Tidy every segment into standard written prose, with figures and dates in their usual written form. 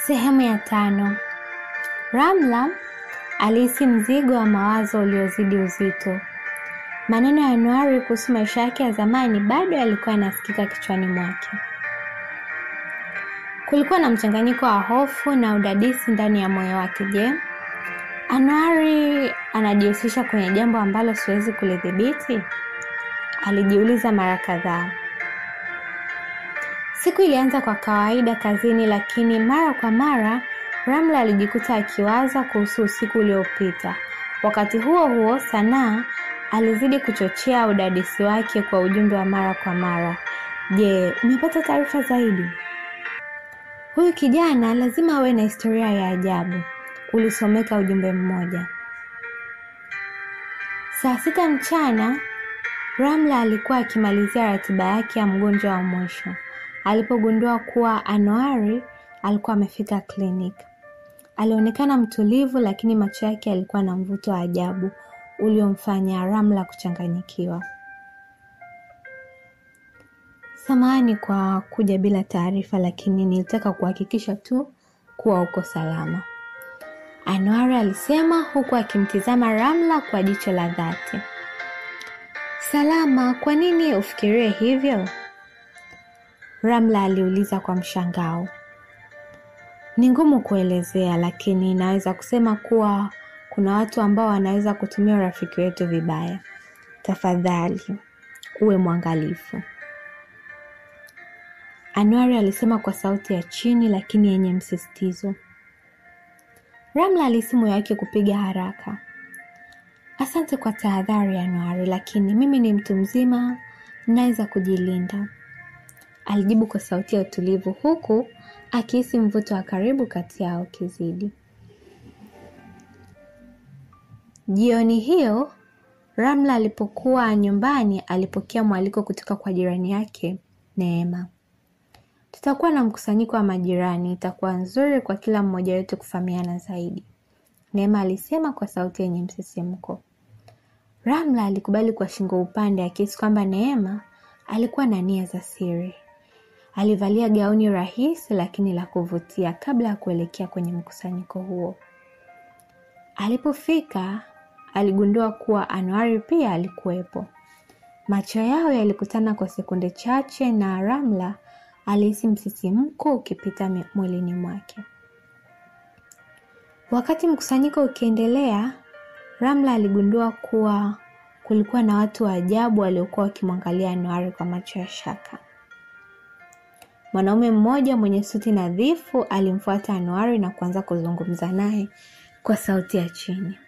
Sehemu ya 5. Ramla alihisi mzigo wa mawazo uliozidi uzito. Maneno ya Anuari kuhusu maisha yake ya zamani bado yalikuwa yanasikika kichwani mwake. Kulikuwa na mchanganyiko wa hofu na udadisi ndani ya moyo wake. Je, Anuari anajihusisha kwenye jambo ambalo siwezi kulidhibiti? Alijiuliza mara kadhaa. Siku ilianza kwa kawaida kazini, lakini mara kwa mara Ramla alijikuta akiwaza kuhusu usiku uliopita. Wakati huo huo, Sanaa alizidi kuchochea udadisi wake kwa ujumbe wa mara kwa mara. Je, umepata taarifa zaidi? Huyu kijana lazima awe na historia ya ajabu, ulisomeka ujumbe mmoja. Saa 6 mchana, Ramla alikuwa akimalizia ratiba yake ya mgonjwa wa mwisho alipogundua kuwa Anuari alikuwa amefika kliniki. Alionekana mtulivu, lakini macho yake yalikuwa na mvuto wa ajabu uliomfanya Ramla kuchanganyikiwa. Samahani kwa kuja bila taarifa, lakini nilitaka kuhakikisha tu kuwa uko salama, Anuari alisema huku akimtizama Ramla kwa jicho la dhati. Salama? Kwa nini ufikirie hivyo? Ramla aliuliza kwa mshangao. Ni ngumu kuelezea, lakini naweza kusema kuwa kuna watu ambao wanaweza kutumia urafiki wetu vibaya. Tafadhali uwe mwangalifu, Anuari alisema kwa sauti ya chini lakini yenye msisitizo. Ramla alihisi moyo wake kupiga haraka. Asante kwa tahadhari Anuari, lakini mimi ni mtu mzima, naweza kujilinda, alijibu kwa sauti ya utulivu huku akihisi mvuto wa karibu kati yao kizidi. Jioni hiyo, Ramla alipokuwa nyumbani alipokea mwaliko kutoka kwa jirani yake, Neema. Tutakuwa na mkusanyiko wa majirani, itakuwa nzuri kwa kila mmoja wetu kufahamiana zaidi, Neema alisema kwa sauti yenye msisimko. Ramla alikubali kwa shingo upande, akihisi kwamba Neema alikuwa na nia za siri. Alivalia gauni rahisi lakini la kuvutia kabla ya kuelekea kwenye mkusanyiko huo. Alipofika, aligundua kuwa Anuari pia alikuwepo. Macho yao yalikutana kwa sekunde chache na Ramla alihisi msisimko ukipita mwilini mwake. Wakati mkusanyiko ukiendelea, Ramla aligundua kuwa kulikuwa na watu wa ajabu waliokuwa wakimwangalia Anuari kwa macho ya shaka. Mwanaume mmoja mwenye suti nadhifu alimfuata Anuari na kuanza kuzungumza naye kwa sauti ya chini.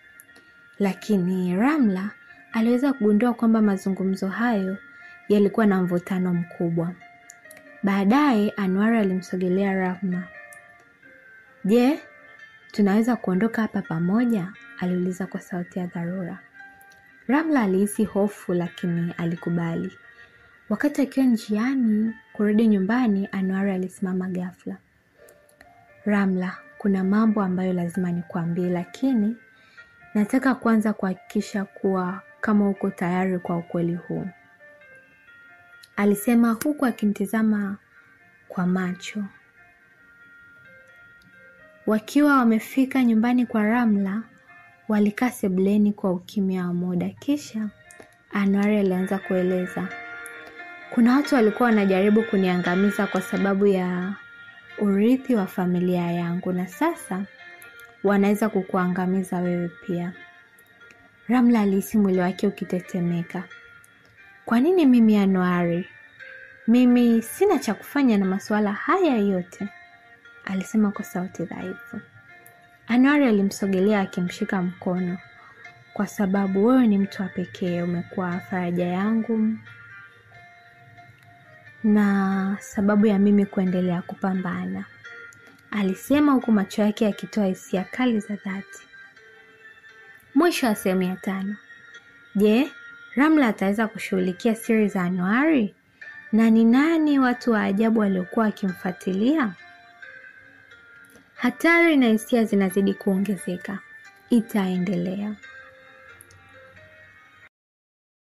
Lakini Ramla aliweza kugundua kwamba mazungumzo hayo yalikuwa na mvutano mkubwa. Baadaye Anuari alimsogelea Ramla. Je, tunaweza kuondoka hapa pamoja? Aliuliza kwa sauti ya dharura. Ramla alihisi hofu lakini alikubali. Wakati akiwa njiani kurudi nyumbani, Anuari alisimama ghafla. Ramla, kuna mambo ambayo lazima nikuambie, lakini nataka kwanza kuhakikisha kuwa kama uko tayari kwa ukweli huu, alisema huku akimtizama kwa macho. Wakiwa wamefika nyumbani kwa Ramla, walikaa sebuleni kwa ukimya wa muda. Kisha Anuari alianza kueleza. Kuna watu walikuwa wanajaribu kuniangamiza kwa sababu ya urithi wa familia yangu, na sasa wanaweza kukuangamiza wewe pia. Ramla alihisi mwili wake ukitetemeka. Kwa nini mimi Anuari? Mimi sina cha kufanya na masuala haya yote, alisema kwa sauti dhaifu. Anuari alimsogelea akimshika mkono. Kwa sababu wewe ni mtu wa pekee, umekuwa faraja yangu na sababu ya mimi kuendelea kupambana, alisema huku macho yake yakitoa hisia kali za dhati. Mwisho wa sehemu ya 5. Je, Ramla ataweza kushughulikia siri za Anuari? Na ni nani watu wa ajabu waliokuwa wakimfuatilia? Hatari na hisia zinazidi kuongezeka. Itaendelea.